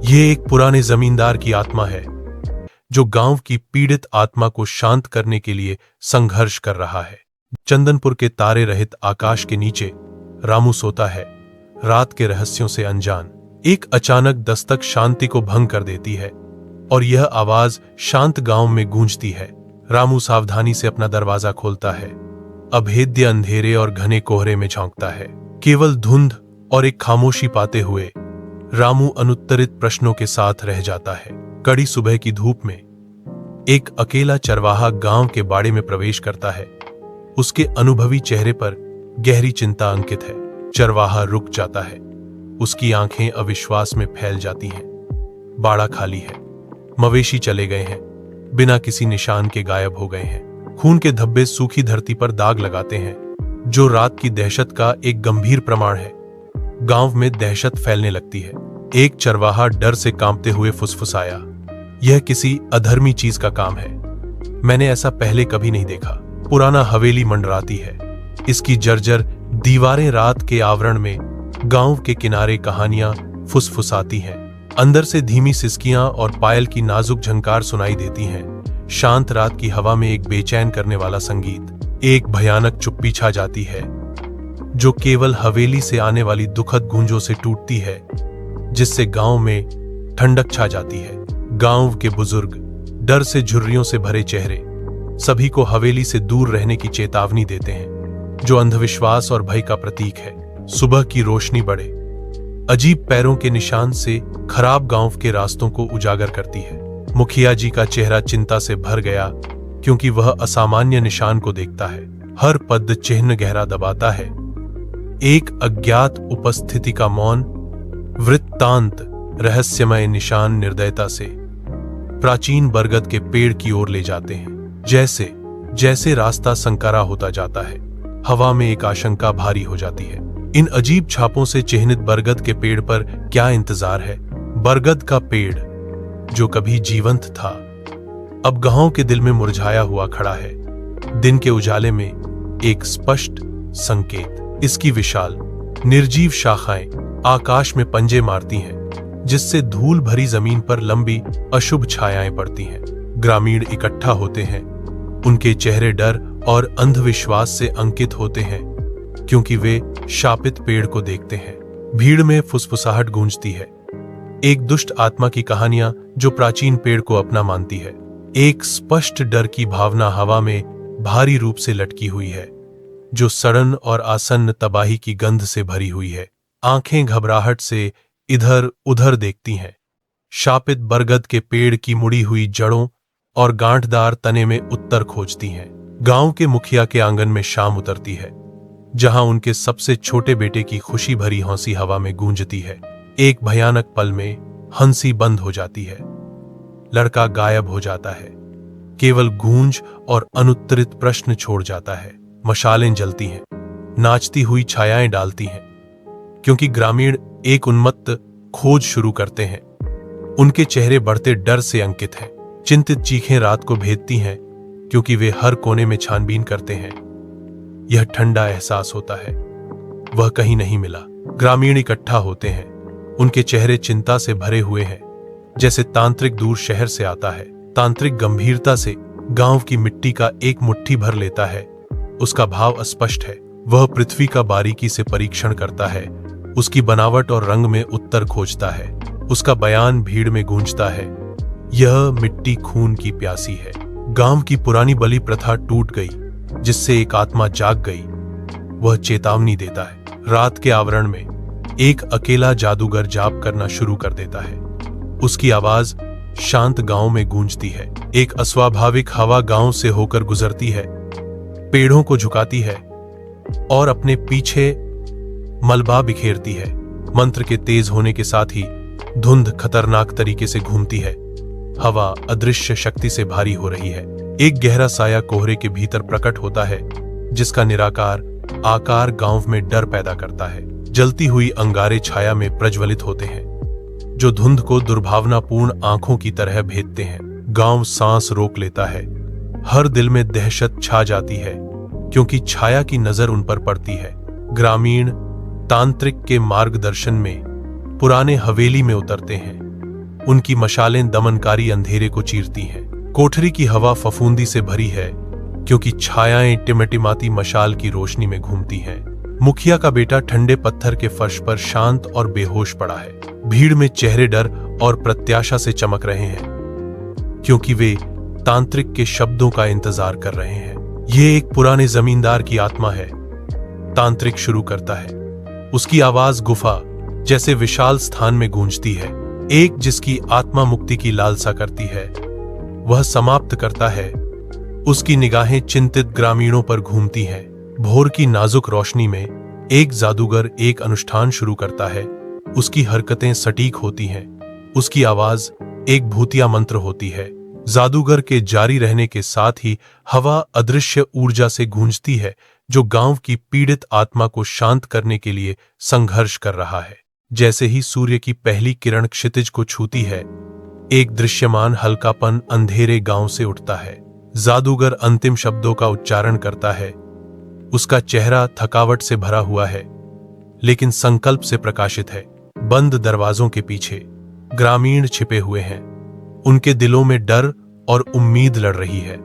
ये एक पुराने जमींदार की आत्मा है जो गांव की पीड़ित आत्मा को शांत करने के लिए संघर्ष कर रहा है। चंदनपुर के तारे रहित आकाश के नीचे रामू सोता है, रात के रहस्यों से अनजान। एक अचानक दस्तक शांति को भंग कर देती है और यह आवाज शांत गांव में गूंजती है। रामू सावधानी से अपना दरवाजा खोलता है। अभेद्य अंधेरे और घने कोहरे में झांकता है। केवल धुंध और एक खामोशी पाते हुए रामू अनुत्तरित प्रश्नों के साथ रह जाता है। कड़ी सुबह की धूप में एक अकेला चरवाहा गांव के बाड़े में प्रवेश करता है। उसके अनुभवी चेहरे पर गहरी चिंता अंकित है। चरवाहा रुक जाता है। उसकी आंखें अविश्वास में फैल जाती हैं। बाड़ा खाली है। मवेशी चले गए हैं, बिना किसी निशान के गायब हो गए हैं। खून के धब्बे सूखी धरती पर दाग लगाते हैं, जो रात की दहशत का एक गंभीर प्रमाण है। गांव में दहशत फैलने लगती है। एक चरवाहा डर से कांपते हुए फुसफुसाया, यह किसी अधर्मी चीज का काम है। मैंने ऐसा पहले कभी नहीं देखा। पुराना हवेली मंडराती है। इसकी जर्जर दीवारें रात के आवरण में गांव के किनारे कहानियां फुसफुसाती हैं। अंदर से धीमी सिसकियां और पायल की नाजुक झंकार सुनाई देती हैं। शांत रात की हवा में एक बेचैन करने वाला संगीत। एक भयानक चुप्पी छा जाती है, जो केवल हवेली से आने वाली दुखद गूंजों से टूटती है, जिससे गांव में ठंडक छा जाती है। गांव के बुजुर्ग, डर से झुर्रियों से भरे चेहरे, सभी को हवेली से दूर रहने की चेतावनी देते हैं, जो अंधविश्वास और भय का प्रतीक है। सुबह की रोशनी बढ़े अजीब पैरों के निशान से खराब गांव के रास्तों को उजागर करती है। मुखिया जी का चेहरा चिंता से भर गया, क्योंकि वह असामान्य निशान को देखता है। हर पद चिन्ह गहरा दबाता है। एक अज्ञात उपस्थिति का मौन वृत्तांत, रहस्यमय निशान निर्दयता से प्राचीन बरगद के पेड़ की ओर ले जाते हैं। जैसे जैसे रास्ता संकरा होता जाता है, हवा में एक आशंका भारी हो जाती है। इन अजीब छापों से चिन्हित बरगद के पेड़ पर क्या इंतजार है? बरगद का पेड़, जो कभी जीवंत था, अब गांव के दिल में मुरझाया हुआ खड़ा है। दिन के उजाले में एक स्पष्ट संकेत। इसकी विशाल निर्जीव शाखाएं आकाश में पंजे मारती हैं, जिससे धूल भरी जमीन पर लंबी अशुभ छायाएं पड़ती हैं। ग्रामीण इकट्ठा होते हैं। उनके चेहरे डर और अंधविश्वास से अंकित होते हैं, क्योंकि वे शापित पेड़ को देखते हैं। भीड़ में फुसफुसाहट गूंजती है। एक दुष्ट आत्मा की कहानियां जो प्राचीन पेड़ को अपना मानती है। एक स्पष्ट डर की भावना हवा में भारी रूप से लटकी हुई है, जो सड़न और आसन्न तबाही की गंध से भरी हुई है। आंखें घबराहट से इधर उधर देखती हैं। शापित बरगद के पेड़ की मुड़ी हुई जड़ों और गांठदार तने में उत्तर खोजती हैं। गांव के मुखिया के आंगन में शाम उतरती है, जहां उनके सबसे छोटे बेटे की खुशी भरी हंसी हवा में गूंजती है। एक भयानक पल में हंसी बंद हो जाती है। लड़का गायब हो जाता है, केवल गूंज और अनुत्तरित प्रश्न छोड़ जाता है। मशालें जलती हैं, नाचती हुई छायाएं डालती हैं, क्योंकि ग्रामीण एक उन्मत्त खोज शुरू करते हैं। उनके चेहरे बढ़ते डर से अंकित हैं। चिंतित चीखें रात को भेदती हैं, क्योंकि वे हर कोने में छानबीन करते हैं। यह ठंडा एहसास होता है, वह कहीं नहीं मिला। ग्रामीण इकट्ठा होते हैं। उनके चेहरे चिंता से भरे हुए हैं, जैसे तांत्रिक दूर शहर से आता है। तांत्रिक गंभीरता से गांव की मिट्टी का एक मुट्ठी भर लेता है। उसका भाव अस्पष्ट है। वह पृथ्वी का बारीकी से परीक्षण करता है, उसकी बनावट और रंग में उत्तर खोजता है। उसका बयान भीड़ में गूंजता है, यह मिट्टी खून की प्यासी है। गांव की पुरानी बलि प्रथा टूट गई, जिससे एक आत्मा जाग गई। वह चेतावनी देता है। रात के आवरण में एक अकेला जादूगर जाप करना शुरू कर देता है। उसकी आवाज शांत गांव में गूंजती है। एक अस्वाभाविक हवा गांव से होकर गुजरती है, पेड़ों को झुकाती है और अपने पीछे मलबा बिखेरती है। मंत्र के तेज होने के साथ ही धुंध खतरनाक तरीके से घूमती है। हवा अदृश्य शक्ति से भारी हो रही है। एक गहरा साया कोहरे के भीतर प्रकट होता है, जिसका निराकार आकार गांव में डर पैदा करता है। जलती हुई अंगारे छाया में प्रज्वलित होते हैं, जो धुंध को दुर्भावनापूर्ण आंखों की तरह भेदते हैं। गांव सांस रोक लेता है। हर दिल में दहशत छा जाती है, क्योंकि छाया की नजर उन पर पड़ती है। ग्रामीण तांत्रिक के मार्गदर्शन में पुराने हवेली में उतरते हैं। उनकी मशालें दमनकारी अंधेरे को चीरती हैं। कोठरी की हवा फफूंदी से भरी है क्योंकि छायाएं टिमटिमाती मशाल की रोशनी में घूमती हैं। मुखिया का बेटा ठंडे पत्थर के फर्श पर शांत और बेहोश पड़ा है। भीड़ में चेहरे डर और प्रत्याशा से चमक रहे हैं क्योंकि वे तांत्रिक के शब्दों का इंतजार कर रहे हैं। ये एक पुराने जमींदार की आत्मा है, तांत्रिक शुरू करता है। उसकी आवाज गुफा जैसे विशाल स्थान में गूंजती है। एक जिसकी आत्मा मुक्ति की लालसा करती है। वह समाप्त करता है। उसकी निगाहें चिंतित ग्रामीणों पर घूमती हैं। भोर की नाजुक रोशनी में एक जादूगर एक अनुष्ठान शुरू करता है। उसकी हरकतें सटीक होती हैं। उसकी आवाज एक भूतिया मंत्र होती है। जादूगर के जारी रहने के साथ ही हवा अदृश्य ऊर्जा से गूंजती है जो गांव की पीड़ित आत्मा को शांत करने के लिए संघर्ष कर रहा है। जैसे ही सूर्य की पहली किरण क्षितिज को छूती है, एक दृश्यमान हल्कापन अंधेरे गांव से उठता है। जादूगर अंतिम शब्दों का उच्चारण करता है। उसका चेहरा थकावट से भरा हुआ है लेकिन संकल्प से प्रकाशित है। बंद दरवाजों के पीछे ग्रामीण छिपे हुए हैं। उनके दिलों में डर और उम्मीद लड़ रही है।